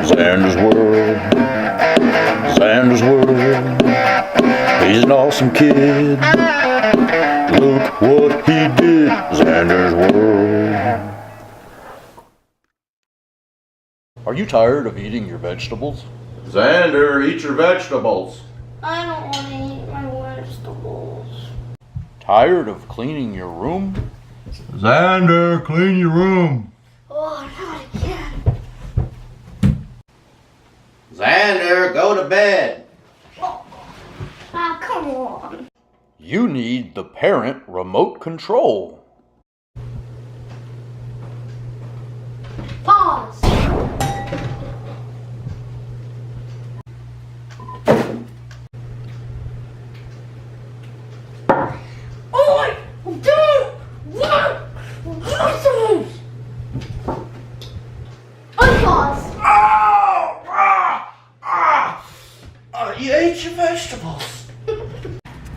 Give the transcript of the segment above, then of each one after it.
Zander's world, Zander's world. He's an awesome kid. Look what he did, Zander's world. Are you tired of eating your vegetables? Zander, eat your vegetables. I don't want to eat my vegetables. Tired of cleaning your room? Zander, clean your room. Oh, not again. Zander, go to bed. Oh, come on. You need the parent remote control. Pause. Oh, don't want vegetables. Unpause. You ate your vegetables.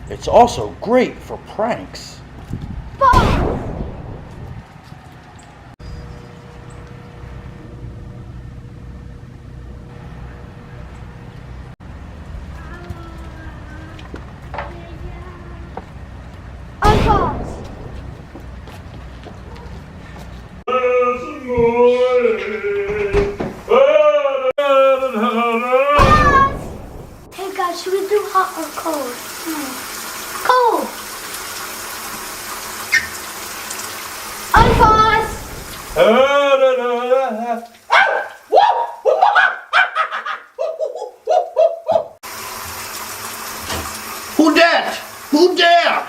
It's also great for pranks. Pause. Unpause. Hey guys, should we do hot or cold? Cold. Unpause. Who dat? Who dare?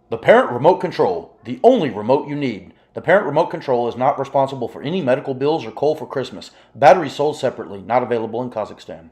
The parent remote control, the only remote you need. The parent remote control is not responsible for any medical bills or coal for Christmas. Batteries sold separately, not available in Kazakhstan.